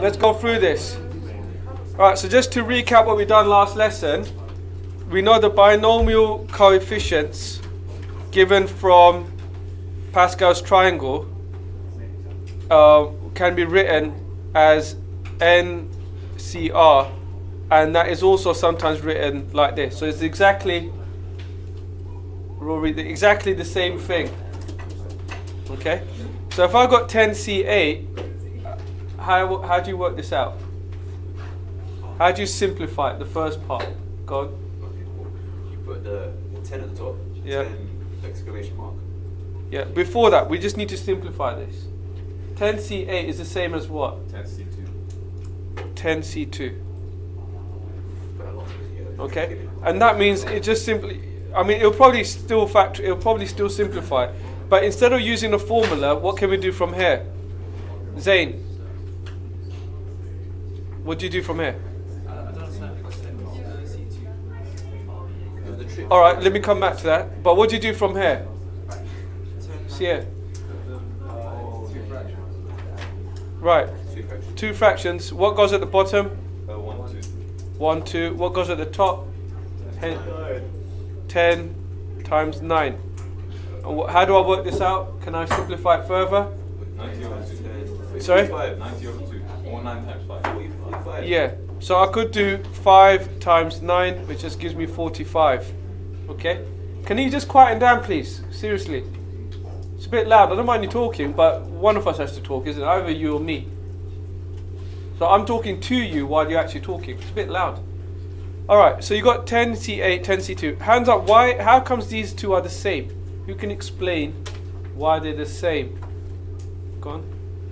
let's go through this. Alright, so just to recap what we done last lesson, we know the binomial coefficients given from Pascal's triangle can be written as NCR, and that is also sometimes written like this. So it's exactly the same thing. Okay, so if I got 10C8, how do you work this out? How do you simplify it, the first part? Go on. You put the 10 at the top, Yeah. 10 exclamation mark. Yeah, before that, we just need to simplify this. 10C8 is the same as what? 10C2. 10C2. But a lot of it, yeah. Okay, and that means it just simply, I mean, it'll probably still simplify. But instead of using a formula, what can we do from here? Zayn, what do you do from here? Alright, let me come back to that. But what do you do from here? See here. Right. Two fractions. What goes at the bottom? 1, 2. 1, 2. What goes at the top? 10 times 9. And how do I work this out? Can I simplify it further? 90 over 2. Sorry? 90 over 2. Or 9 times 5. 45. Yeah. So I could do 5 times 9, which just gives me 45. Okay? Can you just quieten down, please? Seriously. It's a bit loud. I don't mind you talking, but one of us has to talk, isn't it? Either you or me. So I'm talking to you while you're actually talking. It's a bit loud. Alright, so you got 10C8, 10C2. Hands up, why? How comes these two are the same? Who can explain why they're the same? Go on.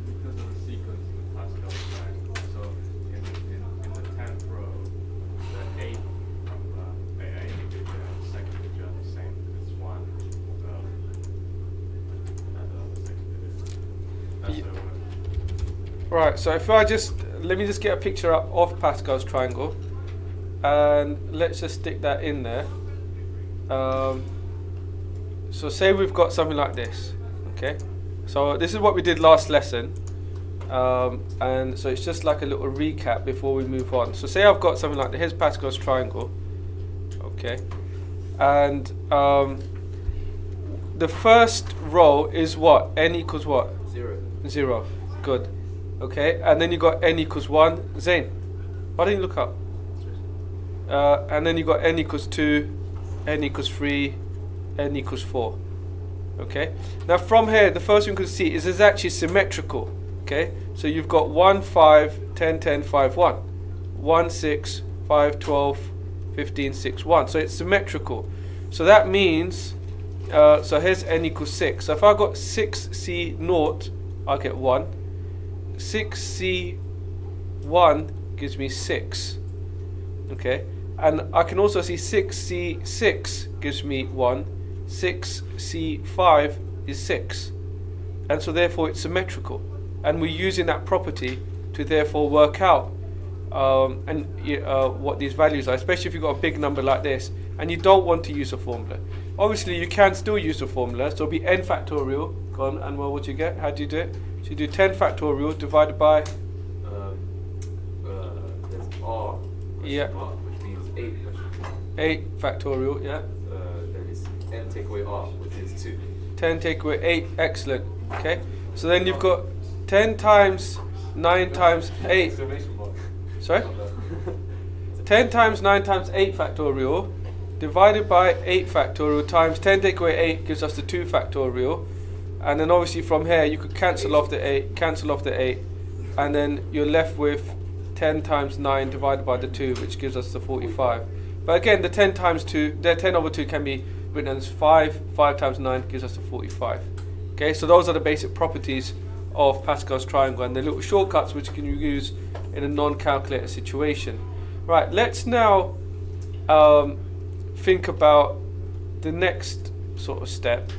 Because of the sequence of Pascal's triangle. So in the 10th row, the 8th digit and the second digit are the same. It's 1 and the 6th digit. That's the one. Right, so if I let me just get a picture up of Pascal's triangle, and let's just stick that in there. So say we've got something like this, okay? So this is what we did last lesson, and so it's just like a little recap before we move on. So say I've got something like this. Here's Pascal's triangle, okay? And the first row is what? N equals what? 0. 0. Good. Okay, and then you got n equals 1. Zayn, why don't you look up? And then you got n equals 2, n equals 3, n equals 4. Okay, now from here, the first thing you can see is it's actually symmetrical. Okay, so you've got 1, 5, 10, 10, 5, 1. 1, 6, 5, 12, 15, 6, 1. So it's symmetrical. So that means, so here's n equals 6. So if I got 6C0, I'll get 1. 6C1 gives me 6. Okay, and I can also see 6C6 gives me 1. 6C5 is 6. And so therefore it's symmetrical. And we're using that property to therefore work out what these values are, especially if you've got a big number like this and you don't want to use a formula. Obviously you can still use a formula, so it'll be n factorial. Go on, and well, what do you get? How do you do it? So you do 10 factorial divided by There's R, yeah, R, which means 8. 8 factorial, yeah. Then it's n take away R, which is 2. 10 take away 8, excellent. Okay, so then you've got 10 times 9 times 8. Exclamation mark. Sorry? 10 times 9 times 8 factorial divided by 8 factorial times 10 take away 8 gives us the 2 factorial. And then obviously from here you could cancel off the 8, and then you're left with 10 times 9 divided by the 2, which gives us the 45. But again, the 10 times 2, the 10 over 2 can be written as 5. 5 times 9 gives us the 45. Okay, so those are the basic properties of Pascal's triangle and the little shortcuts which you can use in a non-calculator situation. Right, let's now think about the next sort of step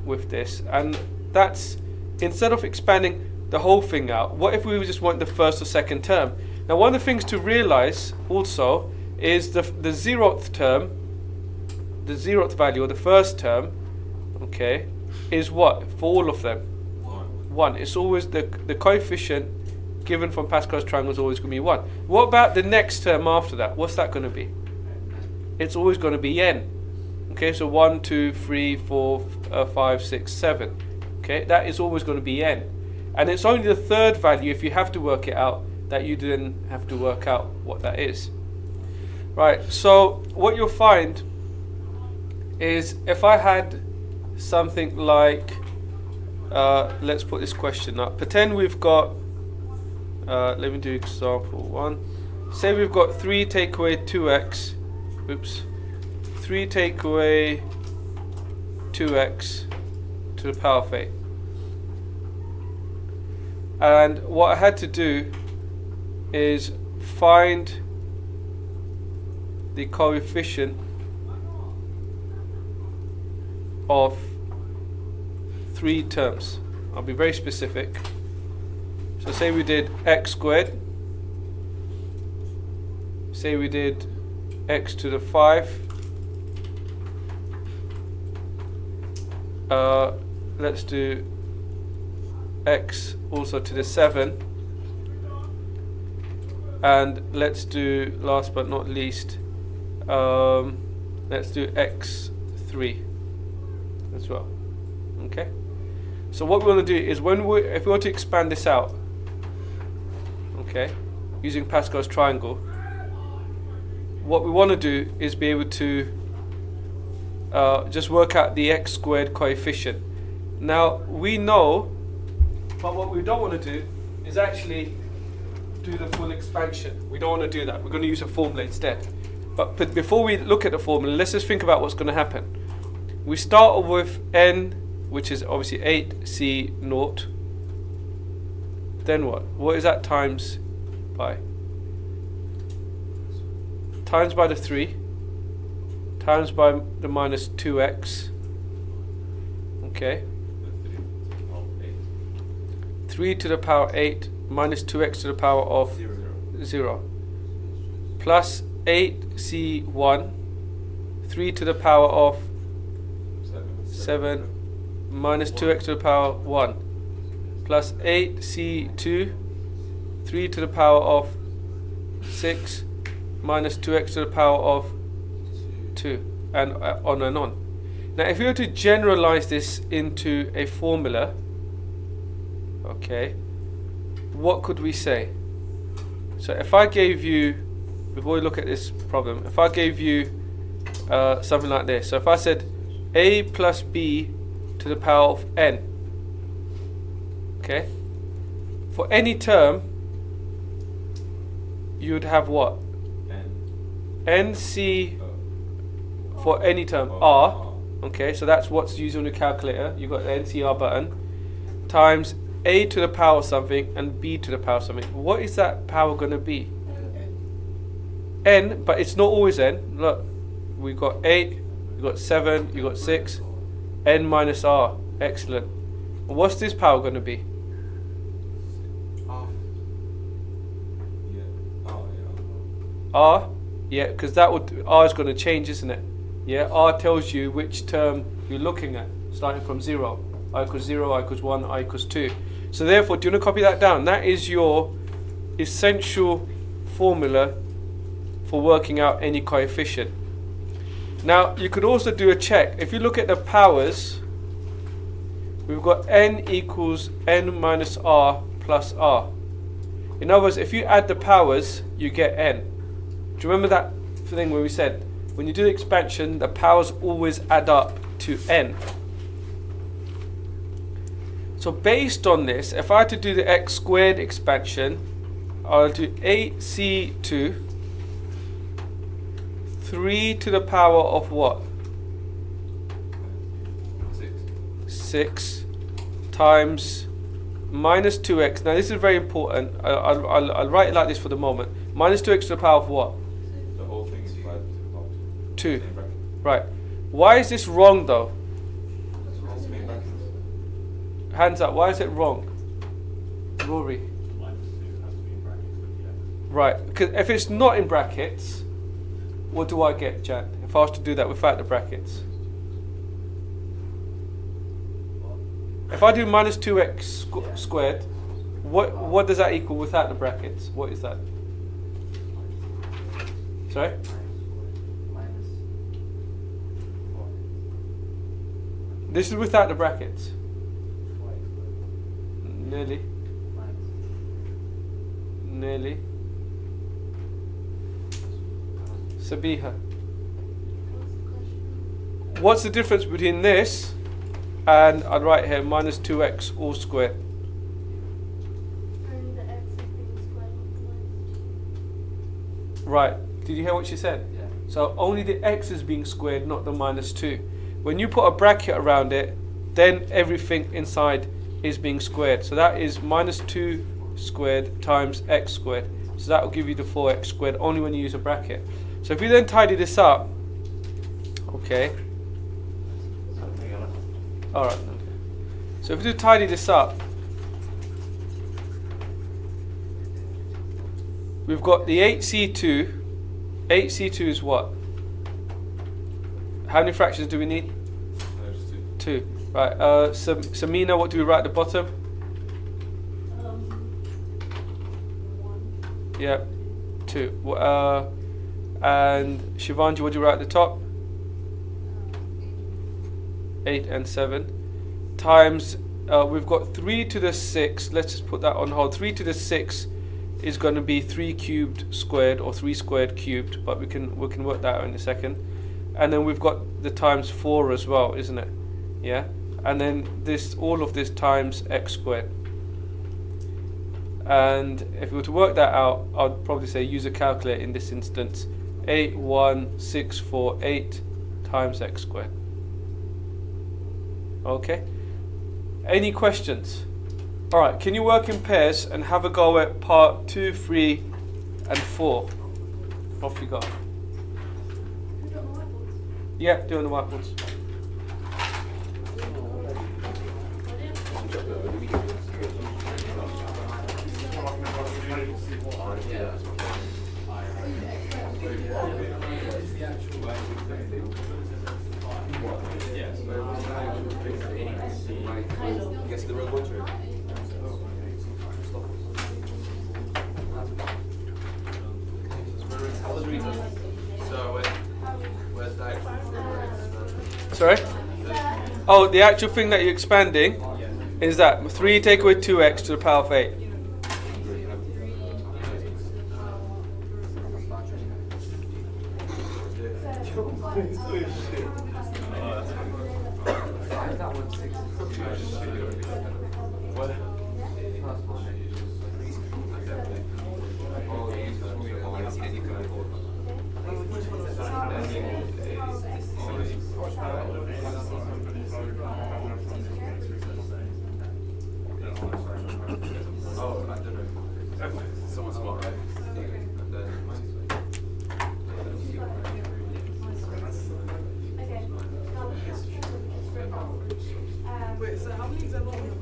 with this, and that's, instead of expanding the whole thing out, what if we just want the first or second term? Now one of the things to realize also is the zeroth term, the zeroth value, or the first term, okay, is what for all of them? 1. 1. It's always the coefficient given from Pascal's triangle is always going to be 1. What about the next term after that? What's that going to be? It's always going to be n. Okay, so 1, 2, 3, 4, 5, 6, 7. Okay, that is always going to be n. And it's only the third value, if you have to work it out, that you then have to work out what that is. Right, so what you'll find is if I had something like, let's put this question up. Pretend we've got, let me do example 1. Say we've got 3 take away 2x, oops, 3 take away 2x to the power of 8. And what I had to do is find the coefficient of 3 terms. I'll be very specific. So say we did x squared, say we did x to the 5, let's do x also to the 7, and let's do, last but not least, let's do x3 as well. Okay, so what we want to do is if we want to expand this out, okay, using Pascal's triangle, what we want to do is be able to just work out the x squared coefficient. Now we know, but what we don't want to do is actually do the full expansion. We don't want to do that. We're going to use a formula instead. But before we look at the formula, let's just think about what's going to happen. We start off with n, which is obviously 8c0. Then what? What is that times by? Times by the 3, times by the minus 2x. Okay. 3 to the power 8 minus 2x to the power of 0 plus 8c1, 3 to the power of 7 minus 2x to the power 1 plus 8c2, 3 to the power of 6 minus 2x to the power of 2, and on and on. Now if you were to generalize this into a formula, okay, what could we say? So if I gave you, before we look at this problem, if I gave you something like this, so if I said a plus b to the power of n, okay, for any term you would have what? nc for any term r, okay, so that's what's used on your calculator. You've got the NCR button, times a to the power of something and b to the power of something. What is that power going to be? N, but it's not always n. Look, we've got 8, we've got 7, you've got 6, n minus r. Excellent. And what's this power going to be? R, yeah, because that would, r is going to change, isn't it? Yeah, r tells you which term you're looking at, starting from 0. I equals 0, I equals 1, I equals 2. So therefore, do you want to copy that down? That is your essential formula for working out any coefficient. Now, you could also do a check. If you look at the powers, we've got n equals n minus r plus r. In other words, if you add the powers, you get n. Do you remember that thing where we said, when you do the expansion, the powers always add up to n? So based on this, if I had to do the x squared expansion, I'll do 8c2, 3 to the power of what? 6 times minus 2x. Now this is very important. I'll write it like this for the moment. Minus 2x to the power of what? The whole thing is divided by 2. Right. Why is this wrong though? Hands up. Why is it wrong? Rory. Right. Because if it's not in brackets, what do I get, Jan? If I was to do that without the brackets. If I do minus 2x squared, What does that equal without the brackets? What is that? Sorry? Minus 4. This is without the brackets. 4 Nearly. minus. Nearly. Sabiha. What's the difference between this and I'd write here minus 2x all squared? And the x is being squared with minus Right. Did you hear what she said? Yeah. So only the x is being squared, not the minus 2. When you put a bracket around it, then everything inside is being squared. So that is minus 2 squared times x squared. So that will give you the 4x squared only when you use a bracket. So if you then tidy this up, okay. Alright, okay. So if we do tidy this up, we've got the 8c2. 8c2 is what? How many fractions do we need? Just 2. Right. Samina, what do we write at the bottom? 1. Yeah, 2. And Shivanji, what do you write at the top? 8 and 7. Times, we've got 3 to the 6. Let's just put that on hold. 3 to the 6 is going to be 3 cubed squared or 3 squared cubed, but we can work that out in a second. And then we've got the times 4 as well, isn't it? Yeah. And then all of this times x squared. And if we were to work that out, I'd probably say use a calculator in this instance. 81648 times x squared. Okay. Any questions? All right. Can you work in pairs and have a go at part 2, 3, and 4? Off you go. Yeah, do it on the whiteboards. Guess the real one. So where's the actual thing? Sorry? Oh, the actual thing that you're expanding is that 3 take away 2x to the power of 8. That one's 6. What? First one. Oh, I don't know. Someone smart, right? And then Wait, so how many examples do you have?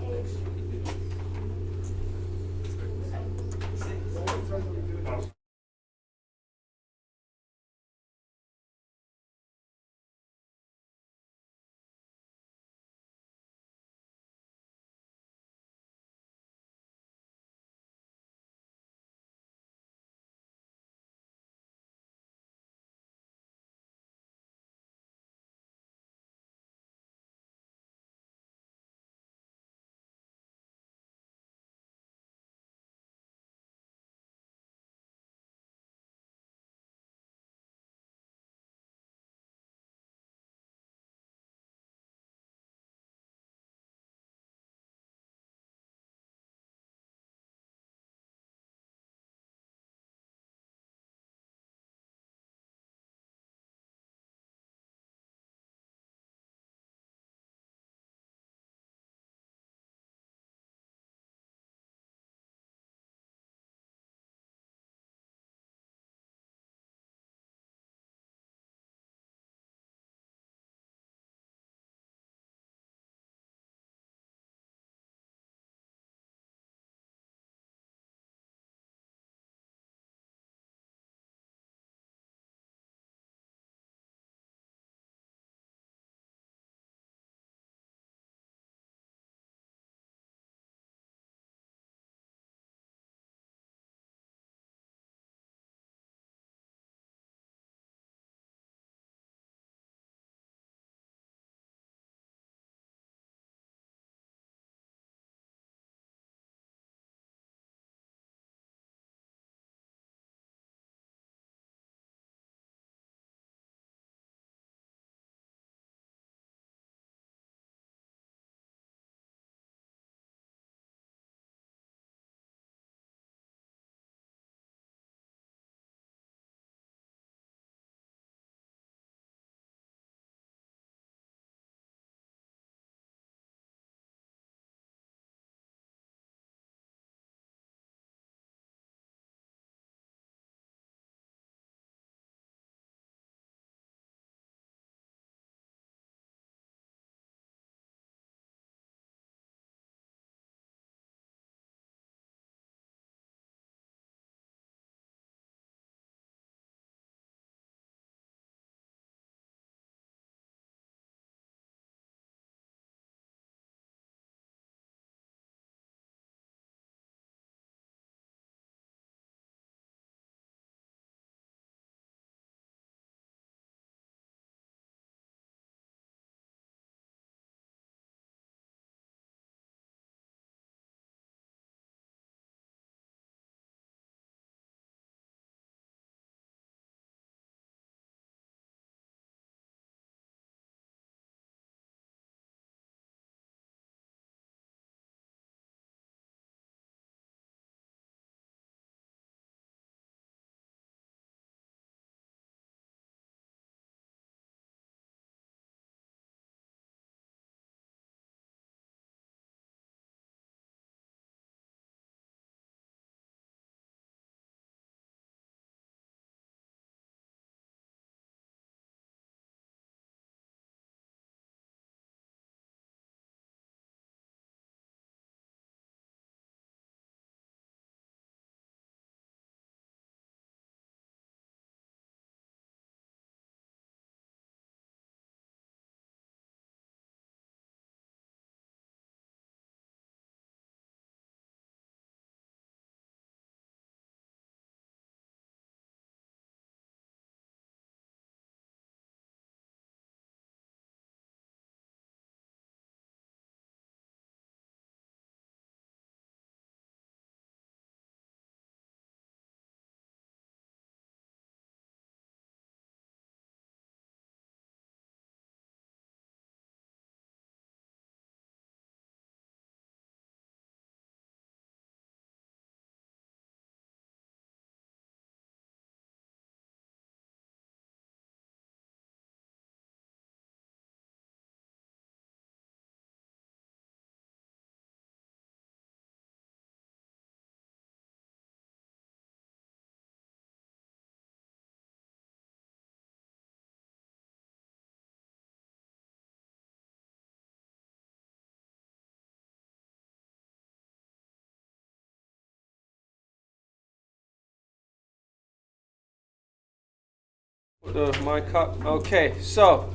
the mic up. Okay, so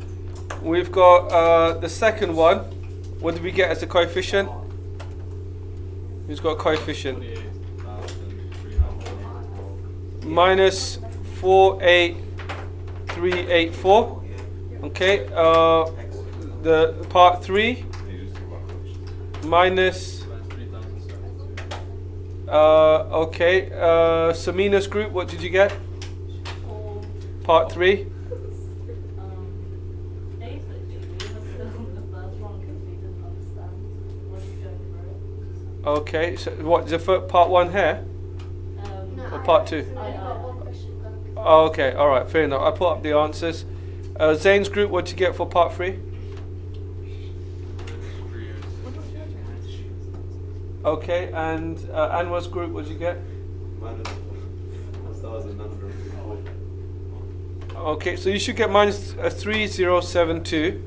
we've got the second one. What did we get as the coefficient? Who's got a coefficient? 28,384. Minus 48384. Okay, the part 3 minus, okay, Samina's group, what did you get? Part 3? Basically, we were still in the first one because we didn't understand what was going through Okay, so what is the part 1 here? it. Or part 2? Oh, okay, alright, fair enough. I put up the answers. Zane's group, what did you get for part 3? Okay, and Anwar's group, what did you get? Okay, so you should get minus 3072.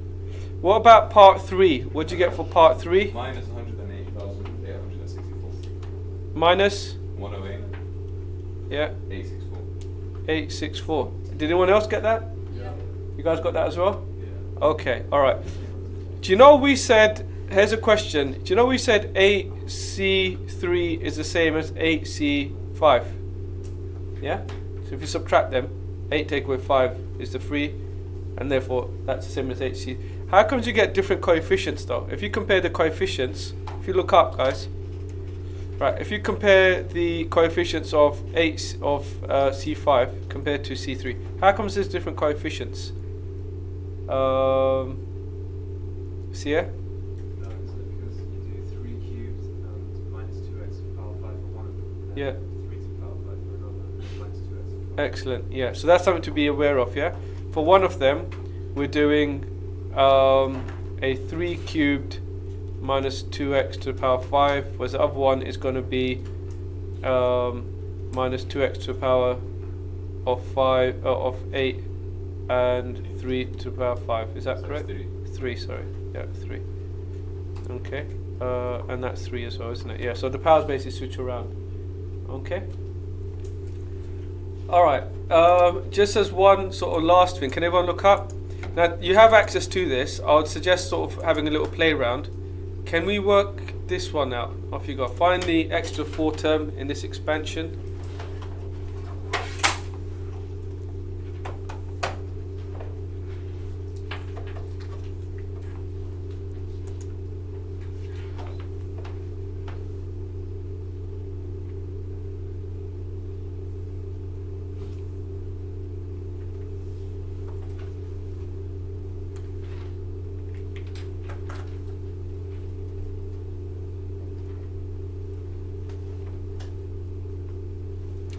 What about part 3? What did you get for part 3? Minus 108,864. Minus? 108, Yeah, 864. 864. Did anyone else get that? Yeah. You guys got that as well? Yeah. Okay, alright. Do you know we said, here's a question. Do you know we said 8C3 is the same as 8C5? Yeah? So if you subtract them, 8 take away 5 is the 3, and therefore that's the same as 8C. How comes you get different coefficients though? If you compare the coefficients, if you look up guys, right, if you compare the coefficients of C5 compared to C3, how comes there's different coefficients? See here? No, is it because you do 3 cubed and minus 2x to the power 5 for one, and Yeah. 3 to the power 5 for another, and minus 2x to the power 5. Excellent, yeah. So that's something to be aware of, yeah? For one of them, we're doing a 3 cubed minus 2x to the power 5, whereas the other one is going to be minus 2x to the power of 8 and 3 to the power 5. Is that So correct? 3. 3, sorry. Yeah, 3. Okay. And that's 3 as well, isn't it? Yeah, so the powers basically switch around. Okay. Alright. Just as one sort of last thing, can everyone look up? Now, you have access to this. I would suggest sort of having a little play round. Can we work this one out? Off you go. Find the extra 4 term in this expansion.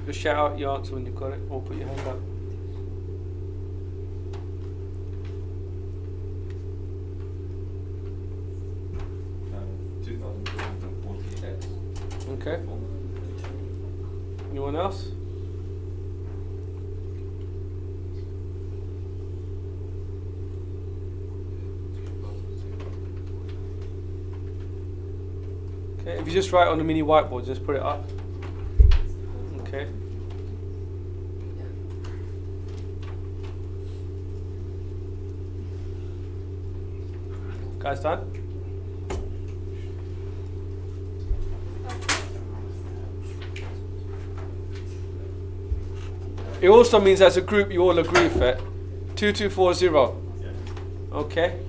Just shout out your answer when you've got it, or put your hand up. Um, 2,240x. Okay. Anyone else? Okay, if you just write on the mini whiteboard, just put it up. Okay. Guys done? It also means as a group you all agree with it. 2240. Okay.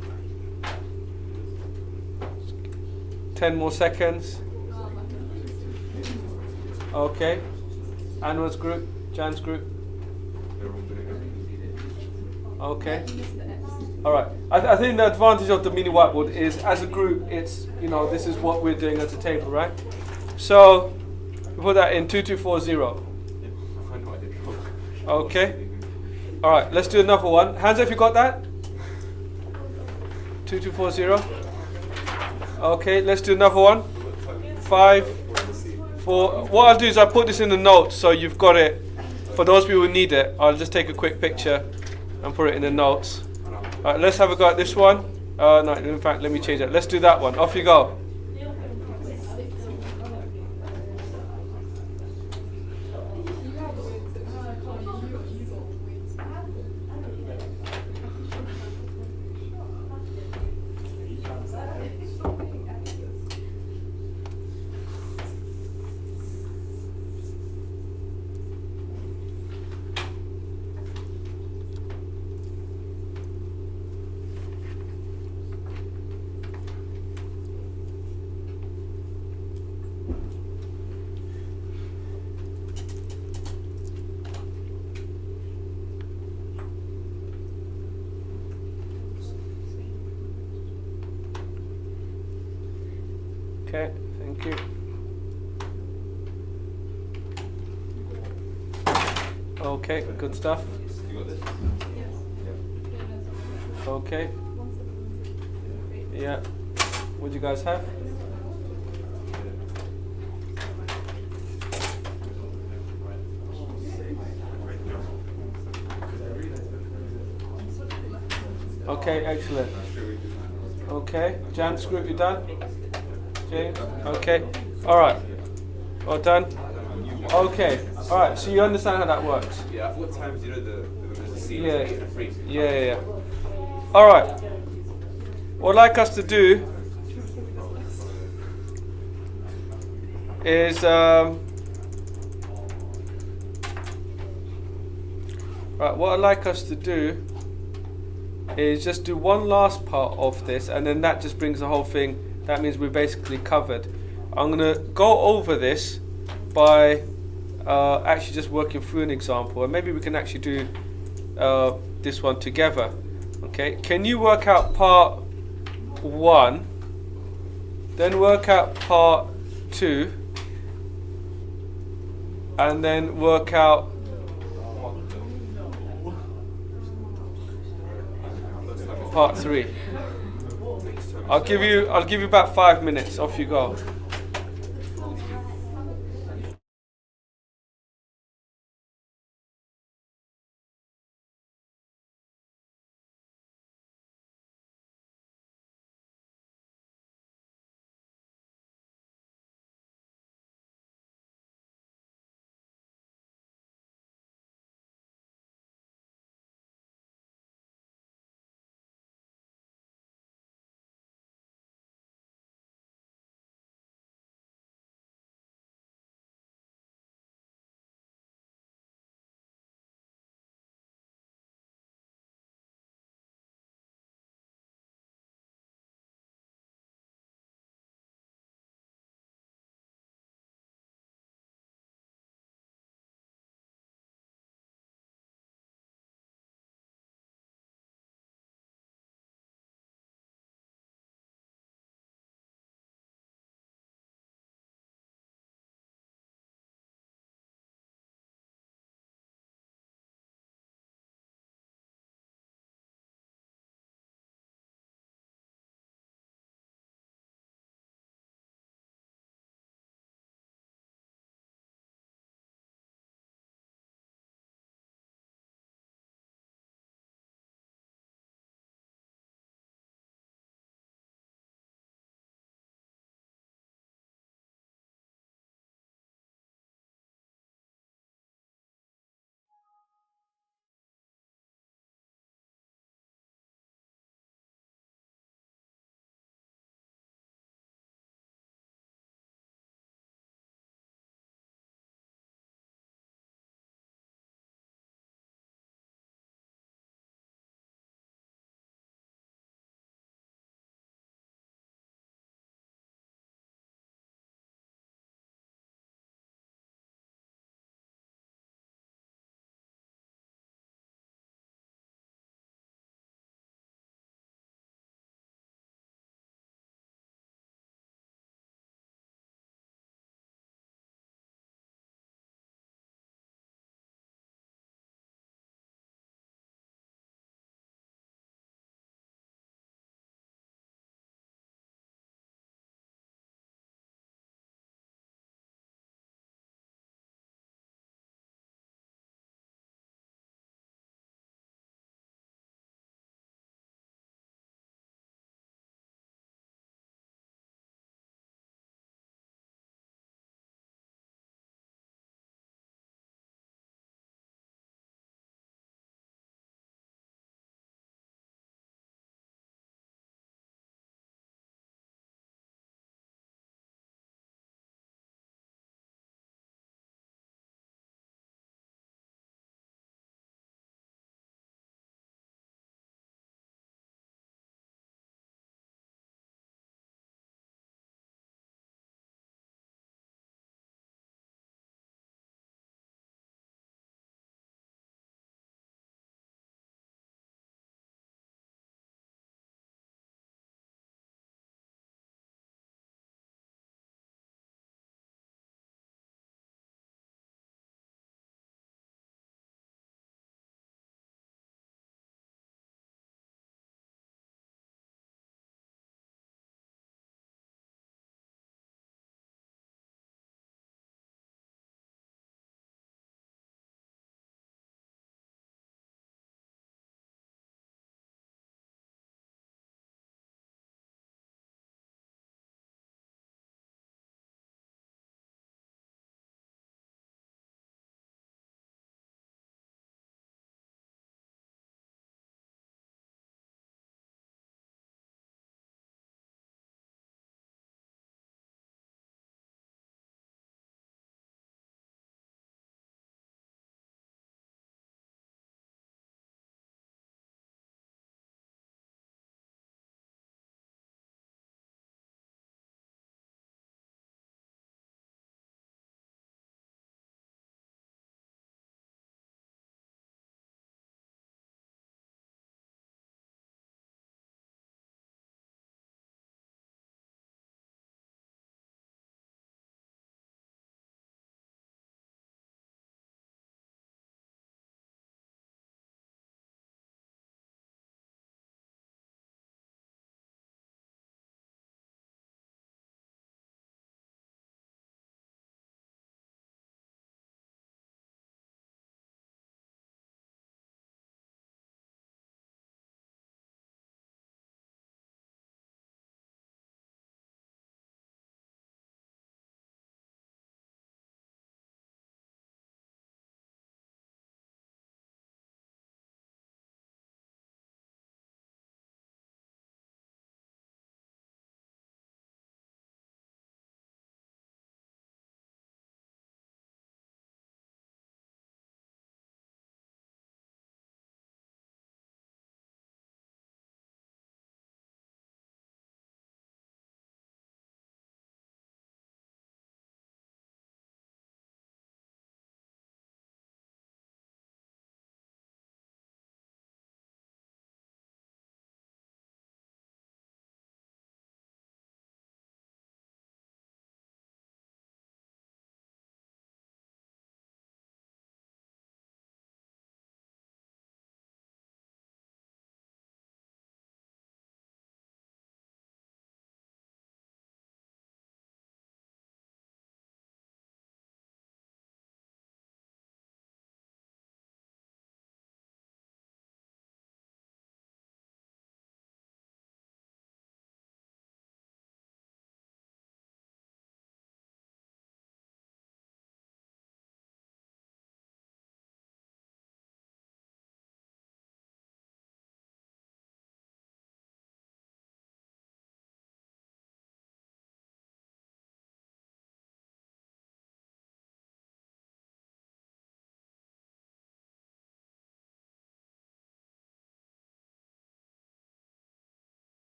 10 more seconds. Okay. Anwar's group, Jan's group. Okay. Alright. I think the advantage of the mini whiteboard is as a group it's, you know, this is what we're doing as a table, right? So we put that in 2240. I know I did wrong. Okay. Alright, let's do another one. Hands up if you got that? 2240. Okay, let's do another one. 5, 4. What I'll do is I'll put this in the notes so you've got it. For those people who need it, I'll just take a quick picture and put it in the notes. Alright, let's have a go at this one. No, in fact, let me change that. Let's do that one. Off you go. Okay, thank you. Okay, good stuff. You got this? Okay. Yeah. What do you guys have? Okay, excellent. Okay, Jan's group, you done? James? Okay. All right. Well done. Okay. All right. So you understand how that works? Yeah, I've got times, you know, there's a C, Yeah. and a 3. Yeah. All right. What I'd like us to do is right. What I'd like us to do is just do one last part of this, and then that just brings the whole thing. That means we're basically covered. I'm gonna go over this by actually just working through an example, and maybe we can actually do this one together. Okay, can you work out part 1, then work out part 2, and then work out part 3? I'll give you about 5 minutes. Off you go.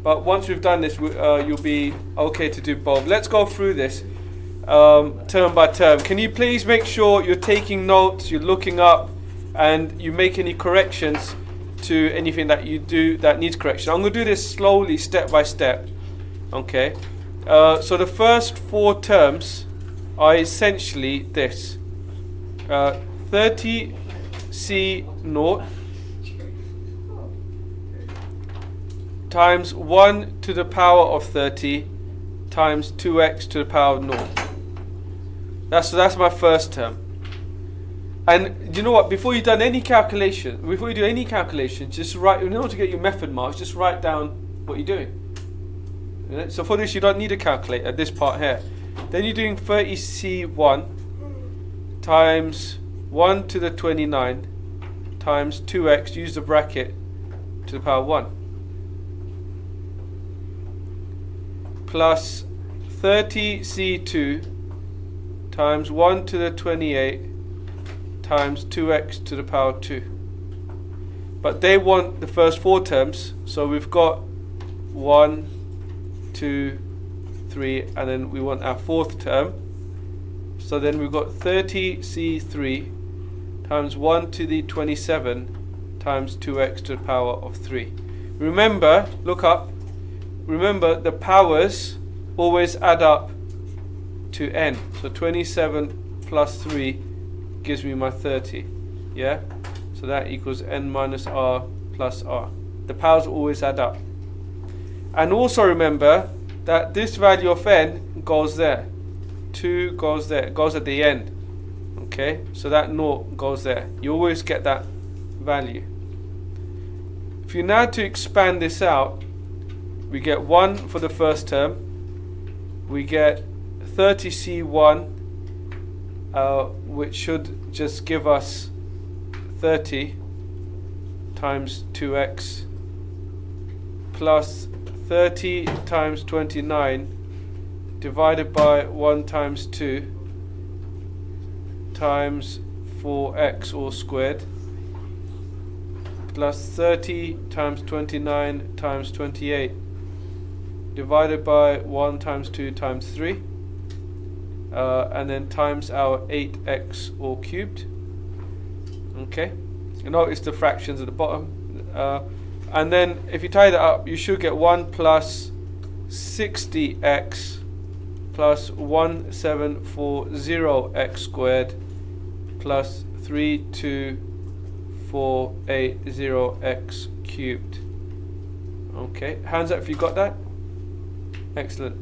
But once we've done this, you'll be okay to do both. Let's go through this term by term. Can you please make sure you're taking notes, you're looking up, and you make any corrections to anything that you do that needs correction. I'm going to do this slowly, step by step. Okay. So the first 4 terms are essentially this. 30C0 times 1 to the power of 30 times 2x to the power of 0. That's my first term. And you know what? Before you do any calculation, just write. In order to get your method marks, just write down what you're doing. Right? So for this, you don't need a calculator. This part here. Then you're doing 30C1 times 1 to the 29 times 2x. Use the bracket to the power 1. Plus 30C2 times 1 to the 28 times 2x to the power 2. But they want the first 4 terms, so we've got 1, 2, 3, and then we want our 4th term. So then we've got 30C3 times 1 to the 27 times 2x to the power of 3. Remember, look up, remember the powers always add up to n. So 27 plus 3 gives me my 30. Yeah? So that equals n minus r plus r. The powers always add up. And also remember that this value of n goes there. 2 goes there. It goes at the end. Okay? So that 0 goes there. You always get that value. If you now to expand this out, we get 1 for the first term. We get 30C1, which should just give us 30 times 2x plus 30 times 29 divided by 1 times 2 times 4x all squared plus 30 times 29 times 28 divided by 1 times 2 times 3 and then times our 8x all cubed. Okay, you notice the fractions at the bottom, and then if you tie that up, you should get 1 plus 60x plus 1740x squared plus 3240x cubed. Okay, hands up if you got that. Excellent.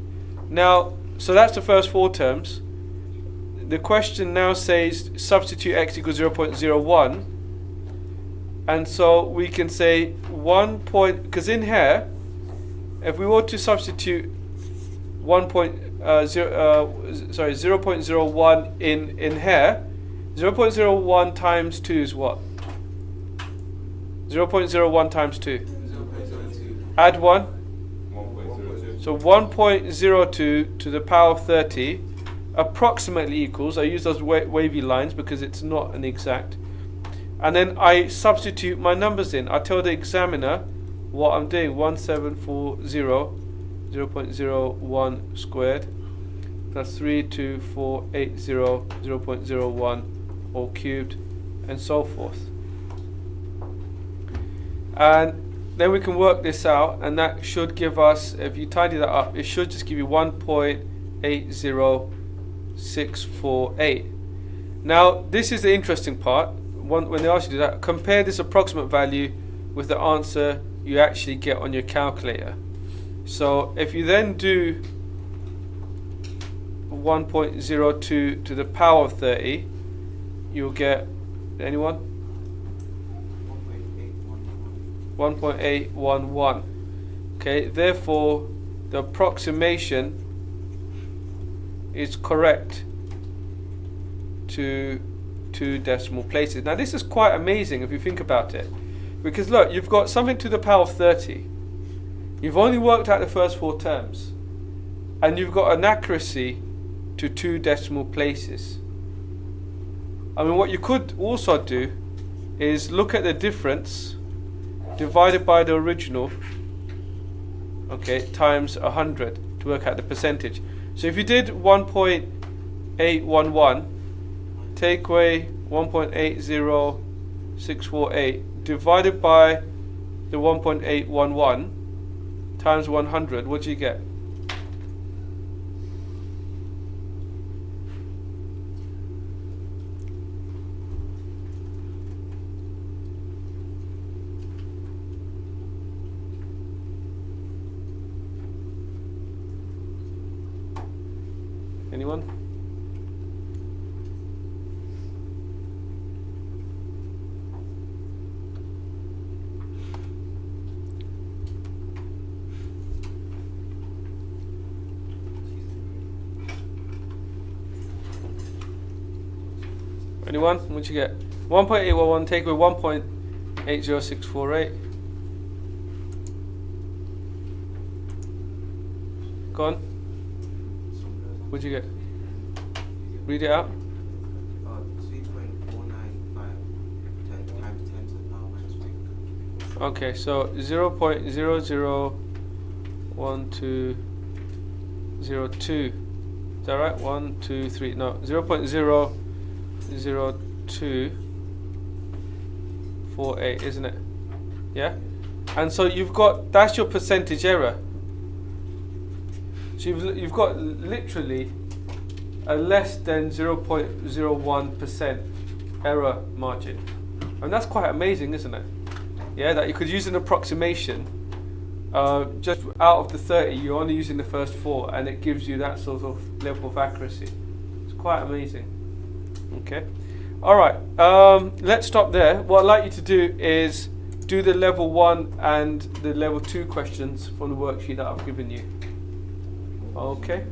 Now, so that's the first 4 terms. The question now says substitute x equals 0.01, and so we can say 1 point, because in here, if we were to substitute 0.01 in here, 0.01 times 2 is what? 0.01 times 2. 0.02. Add 1. 1.02. So 1.02 to the power of 30 approximately equals, I use those wavy lines because it's not an exact, and then I substitute my numbers in. I tell the examiner what I'm doing. 1740 0.01 squared plus 32480 0.01 all cubed, and so forth. And then we can work this out, and that should give us, if you tidy that up, it should just give you 1.80648. Now this is the interesting part. When they ask you to do that, compare this approximate value with the answer you actually get on your calculator. So if you then do 1.02 to the power of 30, you'll get, anyone? 1.811. Okay, therefore the approximation is correct to 2 decimal places. Now this is quite amazing if you think about it, because look, you've got something to the power of 30. You've only worked out the first 4 terms, and you've got an accuracy to 2 decimal places. I mean, what you could also do is look at the difference divided by the original okay, times 100 to work out the percentage. So if you did 1.811, take away 1.80648 divided by the 1.811 times 100, what do you get? Anyone? Anyone? What'd you get? 1.811 take away 1.80648. Go on. What'd you get? Read it out. 3.495 times 10 to the power minus 1. Okay, so 0.001202. Is that right? 1, 2, 3. No, 0.00248, isn't it? Yeah? And so you've got, that's your percentage error. So you've got literally a less than 0.01% error margin. And that's quite amazing, isn't it? Yeah, that you could use an approximation. Just out of the 30, you're only using the first 4, and it gives you that sort of level of accuracy. It's quite amazing. Okay. All right. Let's stop there. What I'd like you to do is do the level 1 and the level 2 questions from the worksheet that I've given you. Okay.